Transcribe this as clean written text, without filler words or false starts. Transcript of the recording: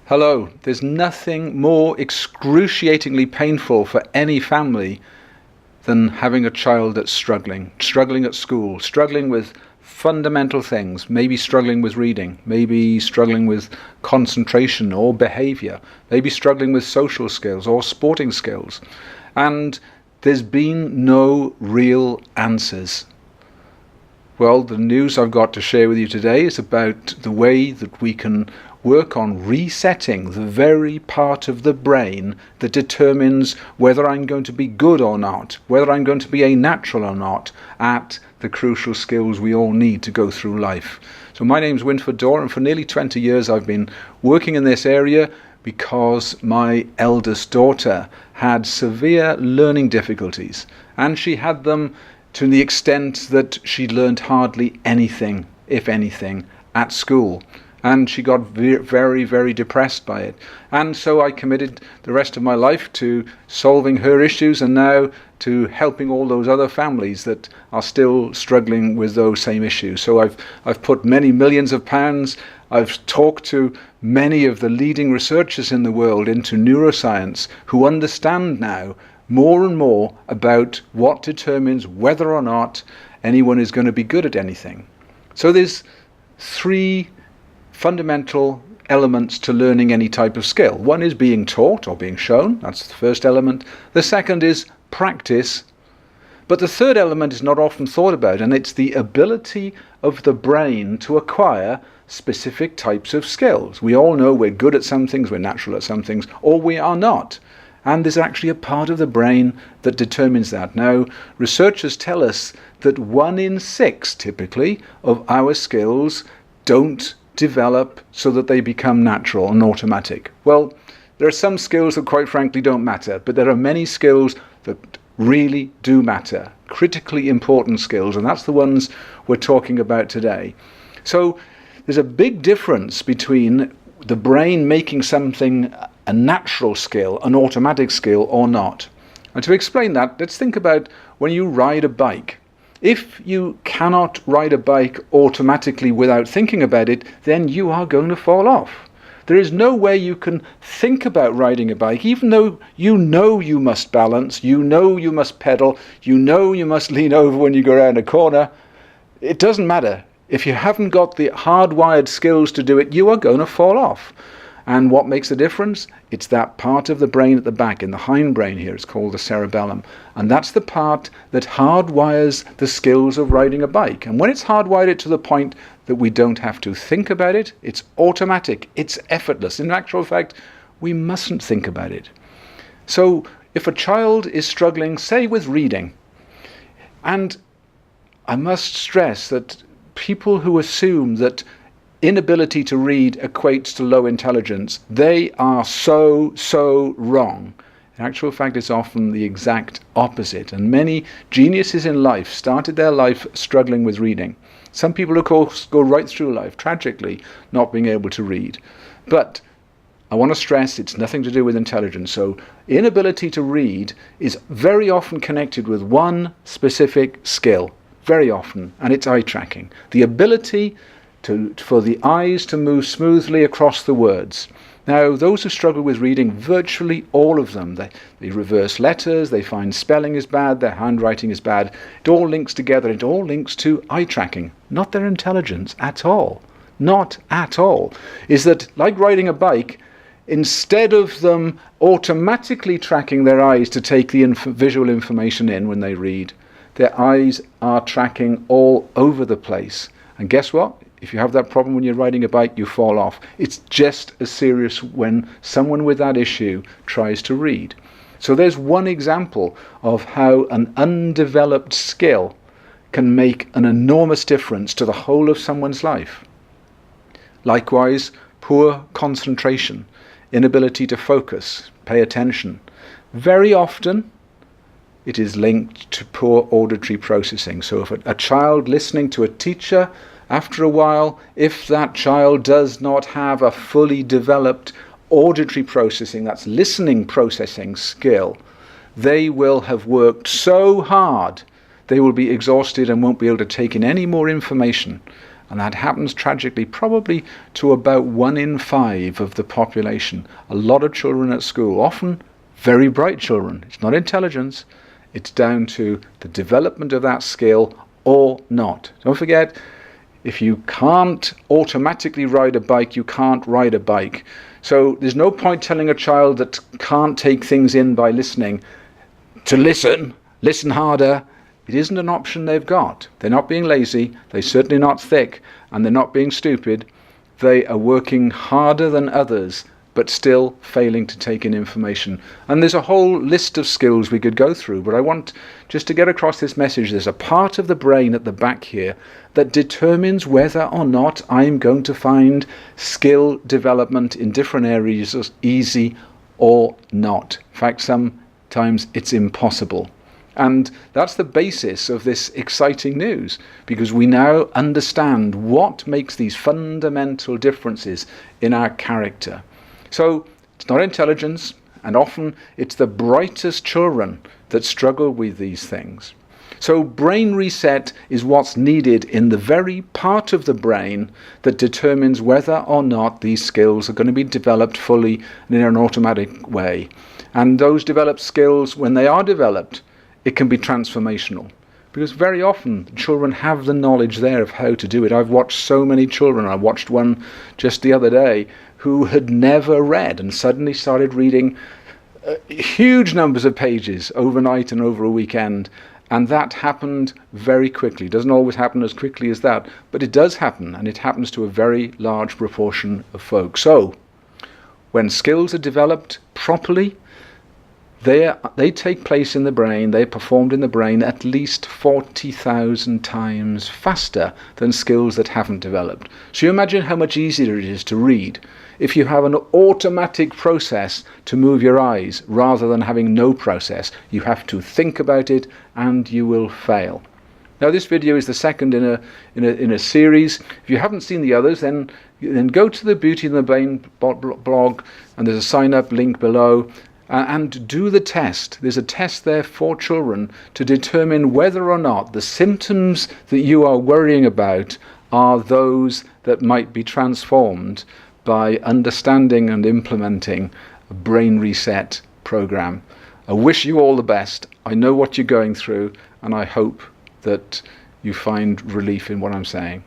Hello, there's nothing more excruciatingly painful for any family than having a child that's struggling at school, struggling with fundamental things, maybe struggling with reading, maybe struggling with concentration or behavior, maybe struggling with social skills or sporting skills. And there's been no real answers. Well, the news I've got to share with you today is about the way that we can work on resetting the very part of the brain that determines whether I'm going to be good or not, whether I'm going to be a natural or not at the crucial skills we all need to go through life. So my name's Wynford Dore, and for nearly 20 years I've been working in this area because my eldest daughter had severe learning difficulties, and she had them to the extent that she learned hardly anything, if anything, at school. And she got very, very depressed by it. And so I committed the rest of my life to solving her issues, and now to helping all those other families that are still struggling with those same issues. So I've put many millions of pounds. I've talked to many of the leading researchers in the world into neuroscience who understand now more and more about what determines whether or not anyone is going to be good at anything. So there's three fundamental elements to learning any type of skill. One is being taught or being shown. That's the first element. The second is practice. But the third element is not often thought about, and it's the ability of the brain to acquire specific types of skills. We all know we're good at some things, we're natural at some things, or we are not. And there's actually a part of the brain that determines that. Now, researchers tell us that 1 in 6, typically, of our skills don't develop so that they become natural and automatic. Well, there are some skills that quite frankly don't matter, but there are many skills that really do matter, critically important skills, and that's the ones we're talking about today. So there's a big difference between the brain making something a natural skill, an automatic skill, or not. And to explain that, let's think about when you ride a bike. If you cannot ride a bike automatically without thinking about it, then you are going to fall off. There is no way you can think about riding a bike, even though you know you must balance, you know you must pedal, you know you must lean over when you go around a corner. It doesn't matter. If you haven't got the hardwired skills to do it, you are going to fall off. And what makes the difference? It's that part of the brain at the back, in the hindbrain here, it's called the cerebellum. And that's the part that hardwires the skills of riding a bike. And when it's hardwired to the point that we don't have to think about it, it's automatic, it's effortless. In actual fact, we mustn't think about it. So if a child is struggling, say, with reading, and I must stress that people who assume that inability to read equates to low intelligence, they are so wrong. In actual fact, it's often the exact opposite, and many geniuses in life started their life struggling with reading. Some people, of course, go right through life tragically not being able to read. But I want to stress it's nothing to do with intelligence. So inability to read is very often connected with one specific skill, very often, and it's eye tracking. The ability for the eyes to move smoothly across the words. Now, those who struggle with reading, virtually all of them, they reverse letters, they find spelling is bad, their handwriting is bad. It all links together, it all links to eye tracking, not their intelligence at all. Not at all. Is that, like riding a bike, instead of them automatically tracking their eyes to take the visual information in when they read, their eyes are tracking all over the place. And guess what? If you have that problem when you're riding a bike, you fall off. It's just as serious when someone with that issue tries to read. So there's one example of how an undeveloped skill can make an enormous difference to the whole of someone's life. Likewise, poor concentration, inability to focus, pay attention. Very often, it is linked to poor auditory processing. So if a child listening to a teacher, after a while, if that child does not have a fully developed auditory processing, that's listening processing skill, they will have worked so hard, they will be exhausted and won't be able to take in any more information. And that happens tragically probably to about 1 in 5 of the population. A lot of children at school, often very bright children. It's not intelligence, it's down to the development of that skill or not. Don't forget, if you can't automatically ride a bike, you can't ride a bike. So there's no point telling a child that can't take things in by listening to listen harder. It isn't an option they've got. They're not being lazy, they're certainly not thick, and they're not being stupid. They are working harder than others, but still failing to take in information. And there's a whole list of skills we could go through, but I want just to get across this message. There's a part of the brain at the back here that determines whether or not I'm going to find skill development in different areas as easy or not. In fact, sometimes it's impossible. And that's the basis of this exciting news, because we now understand what makes these fundamental differences in our character. So it's not intelligence, and often it's the brightest children that struggle with these things. So brain reset is what's needed in the very part of the brain that determines whether or not these skills are going to be developed fully and in an automatic way. And those developed skills, when they are developed, it can be transformational. Because very often children have the knowledge there of how to do it. I've watched so many children. I watched one just the other day who had never read and suddenly started reading huge numbers of pages overnight and over a weekend. And that happened very quickly. It doesn't always happen as quickly as that, but it does happen, and it happens to a very large proportion of folks. So when skills are developed properly, they take place in the brain, they're performed in the brain at least 40,000 times faster than skills that haven't developed. So you imagine how much easier it is to read if you have an automatic process to move your eyes rather than having no process. You have to think about it and you will fail. Now this video is the second in a series. If you haven't seen the others, then go to the Beauty in the Brain blog, and there's a sign up link below. And do the test. There's a test there for children to determine whether or not the symptoms that you are worrying about are those that might be transformed by understanding and implementing a brain reset program. I wish you all the best. I know what you're going through, and I hope that you find relief in what I'm saying.